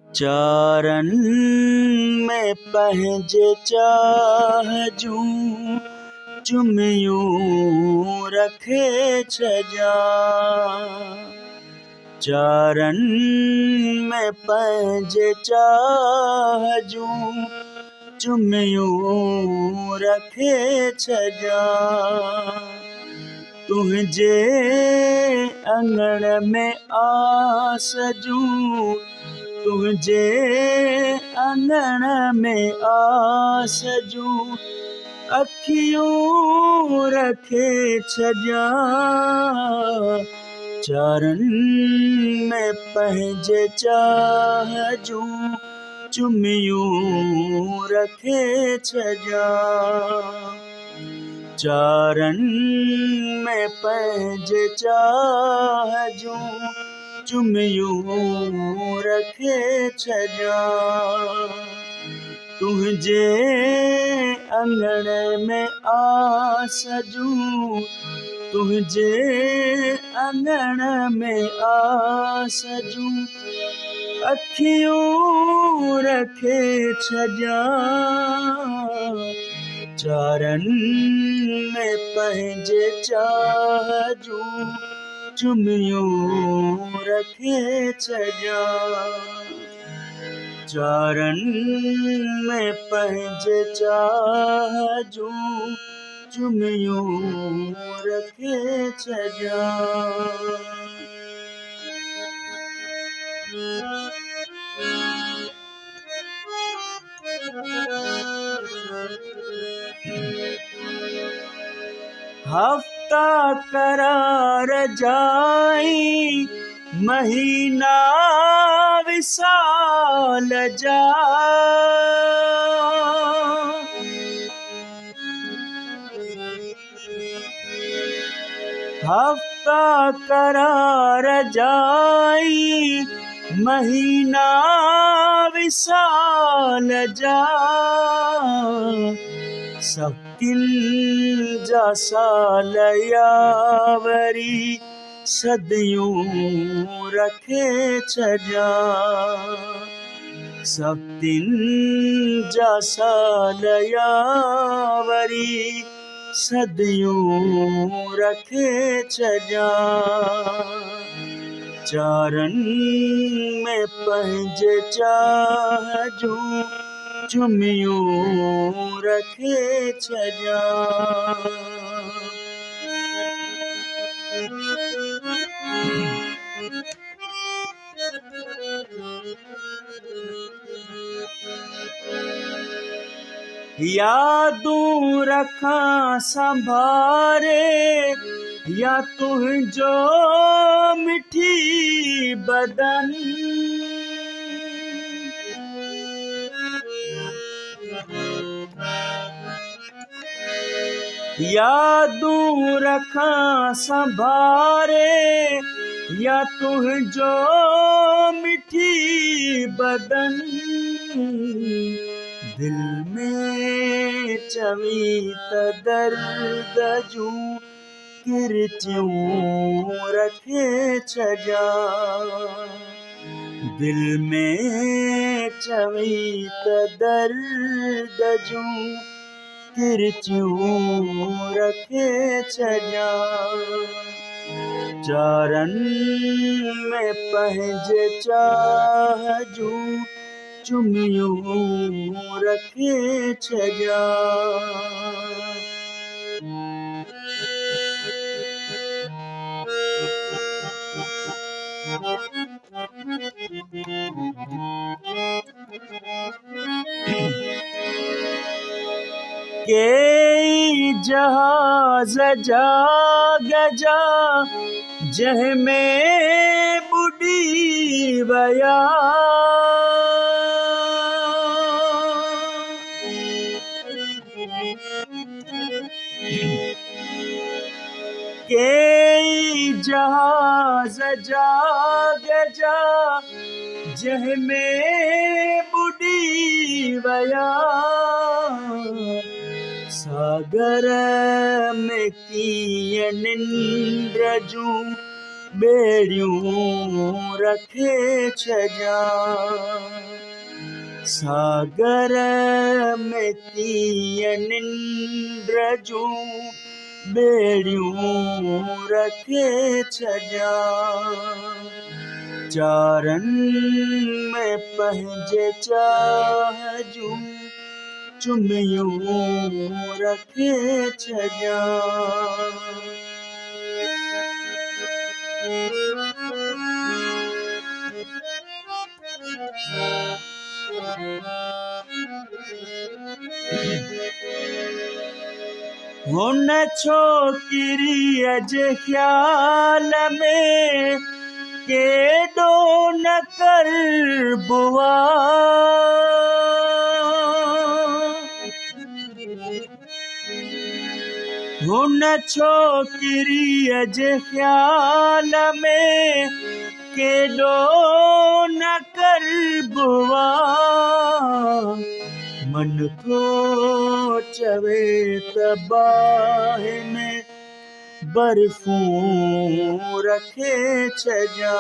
चारन में पंहिंजे चाह जूं चुमियूं रखे छॾियां। चारन में पंहिंजे चाह जूं चुमियूं रखे छॾियां। तुंहिंजे अंगण में आस जूं, तुंहिंजे अंगण में आस जूं अखियूं रखे छॾियां। चारन में पंहिंजे चाह जूं चुमियूं रखे छॾियां। चारन में पंहिंजे चाह जूं चुमियूं रखे छॾियां। तुंहिंजे अंगण में आस जूं, तुंहिंजे अंगण में आस जूं अखियूं रखे छॾियां। चारन में पंहिंजे चाह जूं चुमियूं रखे छॾियां। चारन में पंहिंजे चाह जूं चुमियूं रखे छॾियां। हफ्ता करार जाई, महीना विसाल जा। हफ्ता करार जाई, महीना विसाल जा। सकिन जा साल यावरी सदियूं रखे छॾियां। सकिन जा साल यावरी सदियूं रखे छॾियां। चारन में पंहिंजे चाह जूं चुमियूं रखे छॾियां। यादूं रखां संभारे या तुंहिंजो मिठी बदन। यादूं रखां संभारे या तुंहिंजो मिठी बदन। दिल में चवीं त दर्द जूं किरचियूं रखे छॾियां। दिल में चवीं त दर्द जूं किरचियूं रखे छॾियां। चारन में पंहिंजे चाह जूं चुमियूं रखे छॾियां। केई जहाज जाग जा जंहिंमें बुॾी विया। केई जहाज जाग जा जंहिंमें बुॾी विया। सागर में कीअं निंड जूं बेड़ियूं रखे छजा सागर में तीअं निंड्र जूं बेड़ियूं रखे छजा चारनि में पंहिंजे चाह जूं चुमियूं रखे छजा हुन छोकिरीअ जे ख़्याल में केॾो न कर बुआ हुन छोकिरीअ जे ख़्याल में केॾो न कर बुआ मन थो चवे त बाहि में बर्फ़ूं रखे छजा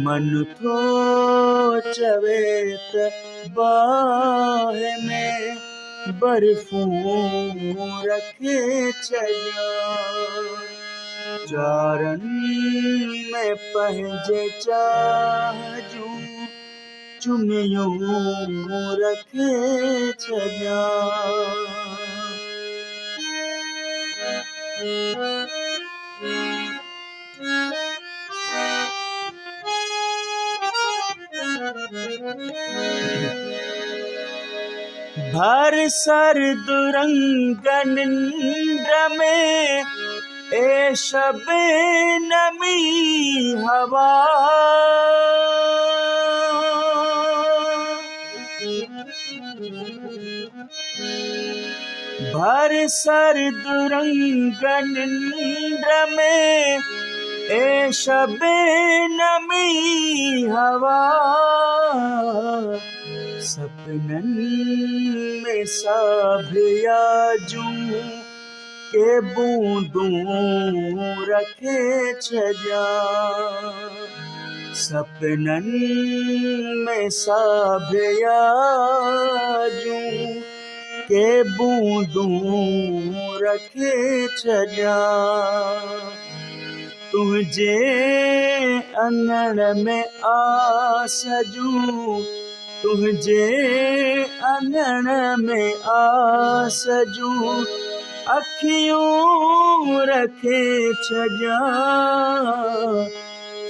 मन थो चवे त बाहि में बर्फ़ूं रखे छजा चारनि में पंहिंजे चाह जूं चुमियूं रखे छजा भर सर्द रंग निंद्र में ए शबनमी हवा भर सर्द रंग निंद्र में ए शबनमी हवा सपननि में साभिया जूं के बूंदूं रखे छजा सपननि में साभिया जूं के बूंदूं रखे छजा तुझे अंगण में आस जूं तुझे अंगण में आस जूं अखियूं रखे छजा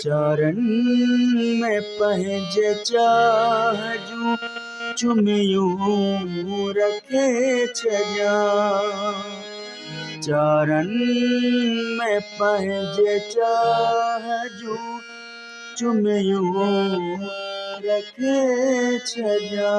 चारनि में पंहिंजे चाह जूं चुमियूं रखे छजा चारनि में पंहिंजे चाह जूं चुमियूं रखे छजा